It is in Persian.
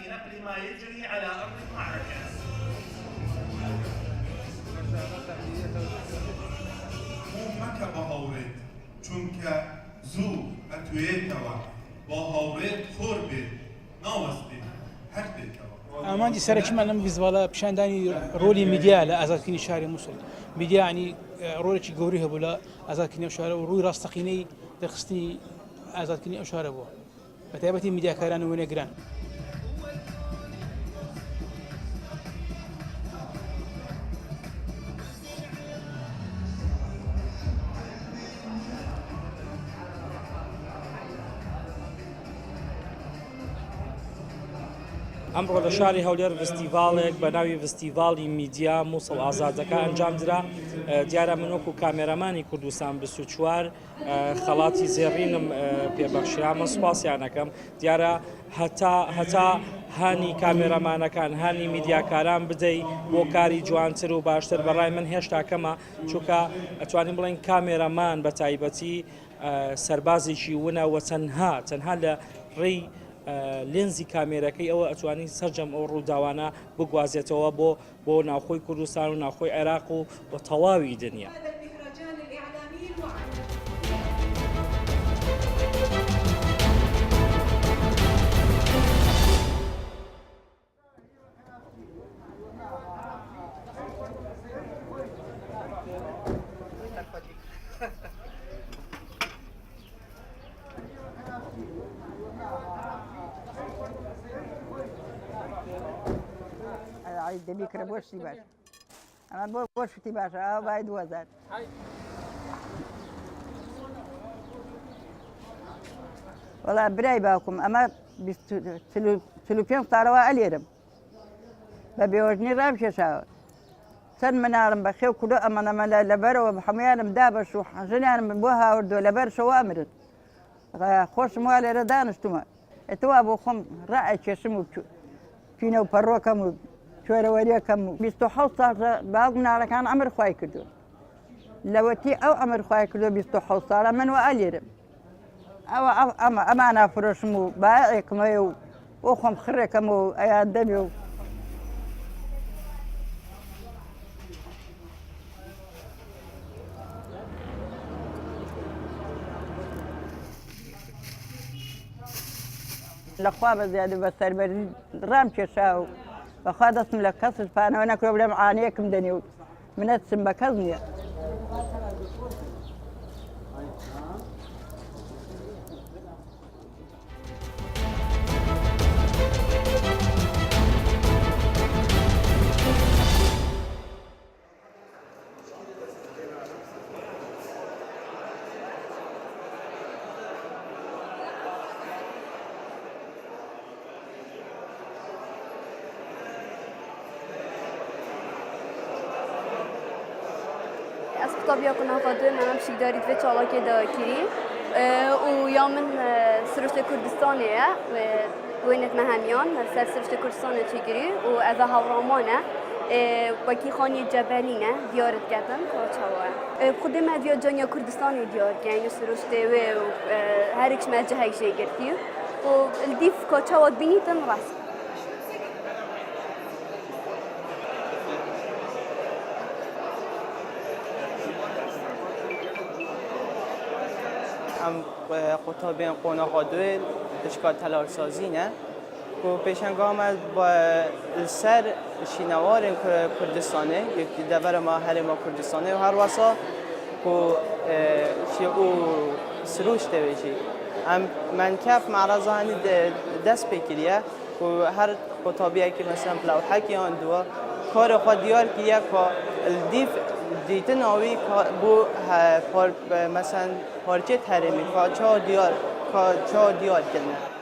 في نقل ما يجري على أرض المعركة. مكة بهاورد چونکه زو اتویتوا بهاورد خوربه نوستی هر دیتوا. امان دي سرك من بيزوالا بشان داني رولي ميديا لا ازاد كني شاري موصل ميديا يعني رولي شي جوريها بولا ازاد كني شاري وروي راس تقيني تخستي ازاد كني اشاره بو بتابتي ميديا كاران ونجران. ئەمڕۆ لە شاری هەولێر فستیڤالێک بە ناوی فستیڤاڵی میدیا مووسڵ ئازادەکە ئەنجامدرا. دیارە من وەکو کامێرەمانی کوردستان 24 خەڵاتی زێڕینم پێبەخشرا. من سوپاسیانەکەم. دیارە هەتا هانی کامێرەمانەکان هانی میدیاکاران بدەی بۆ کاری جوانتر و باشتر بەڕای من هێشتا کەمە، چونکە ئەتوانین بڵێن کامێرەمان بە تایبەتی سەربازێکی ونە و تەنها لە ڕێی لێنزی کامێرەکەی ئەوە ئەتوانی سەرجەم ئەو ڕووداوانە بگوازێتەوە بۆ ناوخۆی کوردستان و ناوخۆی عێراق و تەواوی دنیا. دبي كره بوش تباش أنا بوش تباش بايد وزاد والله براي باكم أما تلوفين طاروا أليرم ببيوجني رامش شاو سن منارم بخيو كله أما أنا لبر وبحميانم دابش وحجنان بوها وردو لبر شو أمرت خوش موالي ردانش تما اتوابو خم رأي شسمو فينا وبروكم شوية وريا كم بيستحوص بعضنا على كان عمر خواي كدو لوتي أو عمر خواي كدو بيستحوص على من وأليرم أو أما أنا فرش مو بايعك ما وخم خرك مو أيان دميو الأخوة زيادة بس البرد رامش شاو فخذ اسم لكسر فأنا هناك بلا معانيكم دنيو من اسم بكزني طبيعة كنا فاضيين أنا بشي داري تبي شاء الله كده كري ويوم من سرشة كردستانية وينت مهميان سرشة كردستانية تجري وأذا هورامانة وكي خاني جبلينة ديارت كاتن كاتشوا بخدمة ديار جانيا كردستاني ديار يعني سرشة وهركش ما جهاي شيء قرتيو والديف كاتشوا بينيتن راس هم قطابین قوناق دویل اشکال تلال سازی نه و پیشنگام از با سر شینوار کردستانه یک دبر ما هر ما کردستانه و هر واسا و شیعو سروش دویجی هم من کف معرض هنی دست بکریه و هر قطابیه که مثلا لوحه که آن دو کار خود دیار که یک الدیف دیتن آوی بو مثلا پارچه ترمی چا دیار کنه